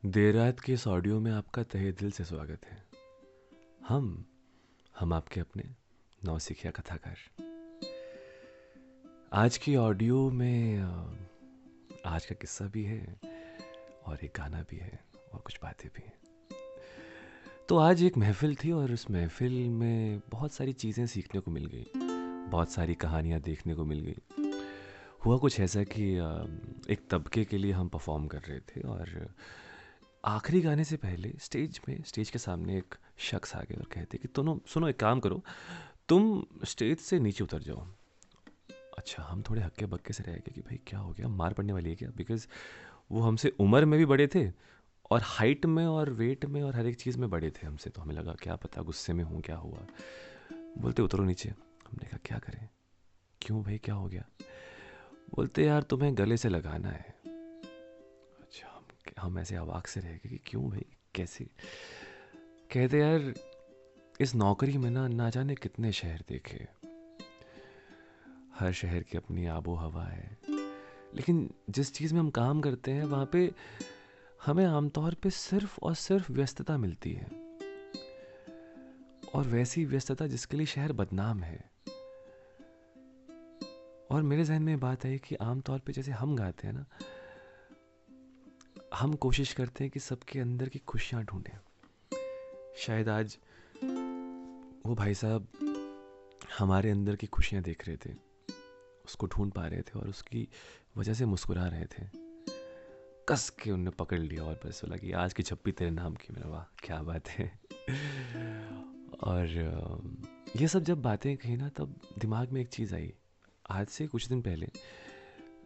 देर रात के इस ऑडियो में आपका तहे दिल से स्वागत है। हम आपके अपने नौसिखिया कथाकार। आज की ऑडियो में आज का किस्सा भी है और एक गाना भी है और कुछ बातें भी हैं। तो आज एक महफिल थी और उस महफिल में बहुत सारी चीज़ें सीखने को मिल गई, बहुत सारी कहानियाँ देखने को मिल गई। हुआ कुछ ऐसा कि एक तबके के लिए हम परफॉर्म कर रहे थे और आखिरी गाने से पहले स्टेज के सामने एक शख्स आ गए और कहते कि तुम सुनो, एक काम करो, तुम स्टेज से नीचे उतर जाओ। अच्छा, हम थोड़े हक्के बक्के से रह गए कि भाई क्या हो गया, मार पड़ने वाली है क्या? बिकॉज़ वो हमसे उम्र में भी बड़े थे और हाइट में और वेट में और हर एक चीज़ में बड़े थे हमसे। तो हमें लगा क्या पता गुस्से में हूँ, क्या हुआ। बोलते उतरो नीचे। हमने कहा क्या करें, क्यों भाई, क्या हो गया? बोलते यार तुम्हें गले से लगाना है। अच्छा, हम ऐसे अवाक से रह गए कि क्यों भाई, कैसे? कहते यार इस नौकरी में ना जाने कितने शहर देखे, हर शहर की अपनी आबो हवा है, लेकिन जिस चीज़ में हम काम करते हैं वहाँ पे हमें आमतौर पे सिर्फ और सिर्फ व्यस्तता मिलती है, और वैसी व्यस्तता जिसके लिए शहर बदनाम है। और मेरे जहन में बात आई कि आमतौर पे जैसे हम गाते हैं ना, हम कोशिश करते हैं कि सबके अंदर की खुशियाँ ढूंढें। शायद आज वो भाई साहब हमारे अंदर की खुशियाँ देख रहे थे, उसको ढूंढ पा रहे थे और उसकी वजह से मुस्कुरा रहे थे। कस के उनने पकड़ लिया और बस बोला कि आज की छप्पी तेरे नाम की। मेरा वाह क्या बात है। और ये सब जब बातें कही ना, तब दिमाग में एक चीज़ आई। आज से कुछ दिन पहले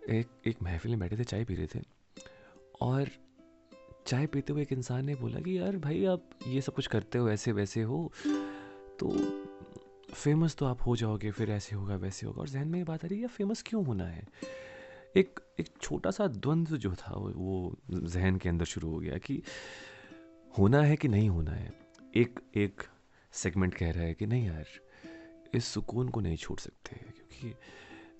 एक महफिल में बैठे थे, चाय पी रहे थे, और चाय पीते हुए एक इंसान ने बोला कि यार भाई आप ये सब कुछ करते हो, ऐसे वैसे हो, तो फेमस तो आप हो जाओगे, फिर ऐसे होगा वैसे होगा। और जहन में ये बात आ रही है, यार फेमस क्यों होना है? एक एक छोटा सा द्वंद्व जो था वो जहन के अंदर शुरू हो गया कि होना है कि नहीं होना है। एक एक सेगमेंट कह रहा है कि नहीं यार, इस सुकून को नहीं छोड़ सकते, क्योंकि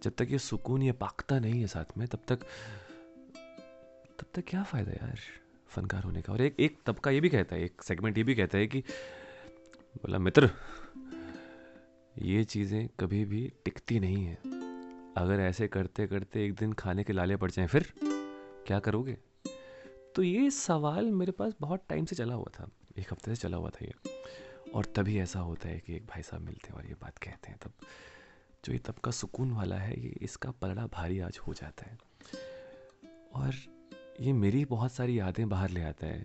जब तक ये सुकून ये पाकता नहीं है साथ में, तब तक क्या फ़ायदा यार फनकार होने का। और एक एक तबका ये भी कहता है, एक सेगमेंट ये भी कहता है कि बोला मित्र, ये चीज़ें कभी भी टिकती नहीं है। अगर ऐसे करते करते एक दिन खाने के लाले पड़ जाएं, फिर क्या करोगे? तो ये सवाल मेरे पास बहुत टाइम से चला हुआ था, एक हफ्ते से चला हुआ था ये। और तभी ऐसा होता है कि एक भाई साहब मिलते हैं और ये बात कहते हैं, तब जो ये तबका सुकून वाला है, ये इसका पलड़ा भारी आज हो जाता है। और ये मेरी बहुत सारी यादें बाहर ले आता है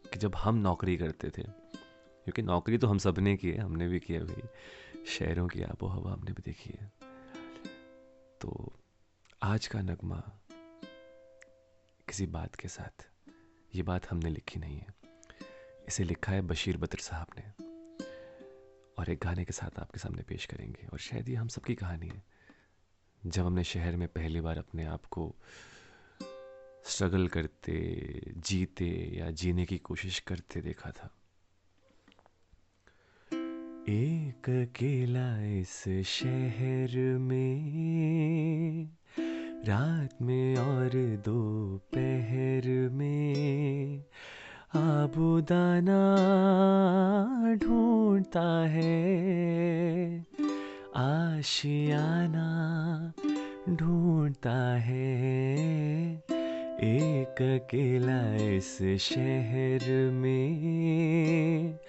कि जब हम नौकरी करते थे, क्योंकि नौकरी तो हम सब ने की है, हमने भी की है भाई, शहरों की आबो हवा हमने भी देखी है। तो आज का नगमा किसी बात के साथ, ये बात हमने लिखी नहीं है, इसे लिखा है बशीर बद्र साहब ने, और एक गाने के साथ आपके सामने पेश करेंगे। और शायद ये हम सबकी कहानी है, जब हमने शहर में पहली बार अपने आप को स्ट्रगल करते, जीते या जीने की कोशिश करते देखा था। एक अकेला इस शहर में, रात में और दोपहर में, आबूदाना ढूंढता है, आशियाना ढूंढता है। एक अकेला इस शहर में,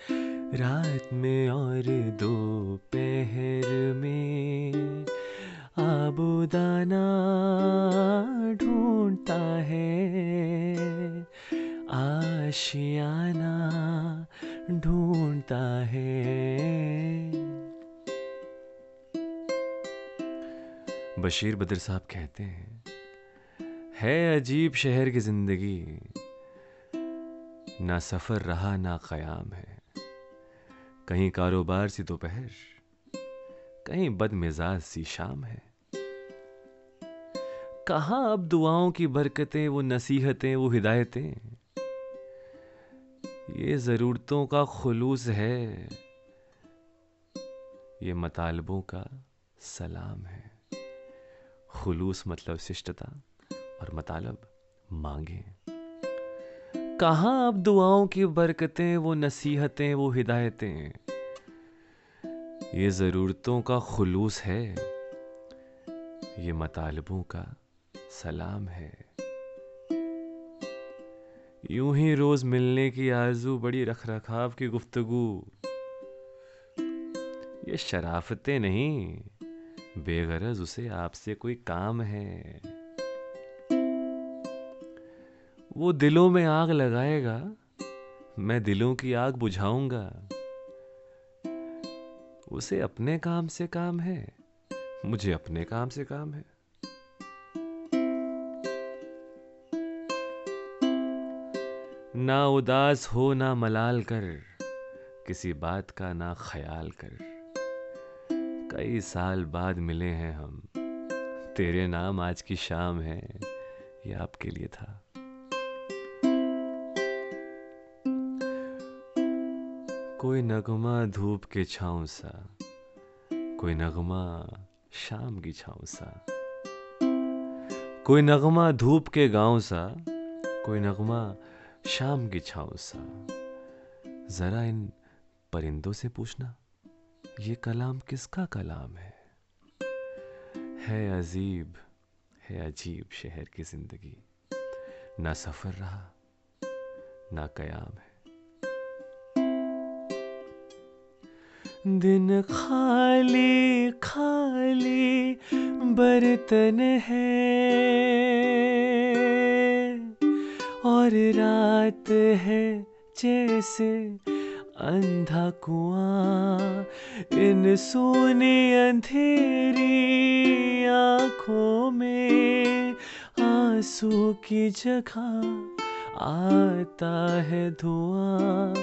रात में और दोपहर में, आबूदाना ढूंढता है, आशियाना ढूंढता है। बशीर बद्र साहब कहते हैं, है अजीब शहर की जिंदगी, ना सफर रहा ना क़याम है। कहीं कारोबार सी दोपहर, कहीं बदमिजाज सी शाम है। कहाँ अब दुआओं की बरकतें, वो नसीहतें, वो हिदायतें, ये ज़रूरतों का खुलूस है, ये मतालबों का सलाम है। खुलूस मतलब शिष्टता और मतालब मांगे। कहाँ अब दुआओं की बरकतें, वो नसीहतें, वो हिदायतें? ये ज़रूरतों का खुलूस है, ये मतालबों का सलाम है। यूं ही रोज मिलने की आरज़ू, बड़ी रख रखाव की गुफ्तगू। ये शराफतें नहीं, बेगरज उसे आपसे कोई काम है। वो दिलों में आग लगाएगा, मैं दिलों की आग बुझाऊंगा। उसे अपने काम से काम है, मुझे अपने काम से काम है। ना उदास हो ना मलाल कर, किसी बात का ना ख्याल कर। कई साल बाद मिले हैं हम, तेरे नाम आज की शाम है, ये आपके लिए था। कोई नगमा धूप के छाँव सा, कोई नगमा शाम की छाँव सा। कोई नगमा धूप के गाँव सा, कोई नगमा शाम की छाँव सा। जरा इन परिंदों से पूछना, ये कलाम किसका कलाम है? अजीब, है अजीब शहर की जिंदगी, ना सफर रहा ना कयाम है। दिन खाली खाली बर्तन है, और रात है जैसे अंधा कुआं। इन सूनी अंधेरी आँखों में आंसू की जगह आता है धुआं।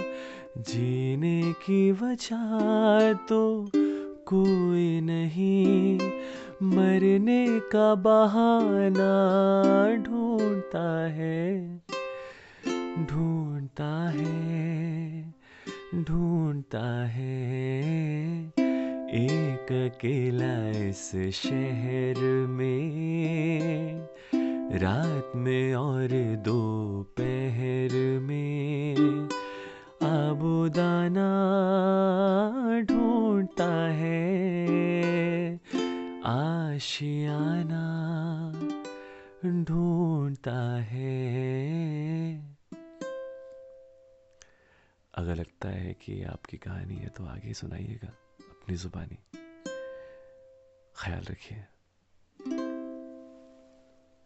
जीने की वजह तो कोई नहीं, मरने का बहाना ढूंढता है, ढूंढता है, ढूंढता है। एक अकेला इस शहर में, रात में और दोपहर में आबुदाना ढूंढता है, आशियाना ढूंढता है। अगर लगता है कि आपकी कहानी है तो आगे सुनाइएगा अपनी जुबानी। ख्याल रखिए।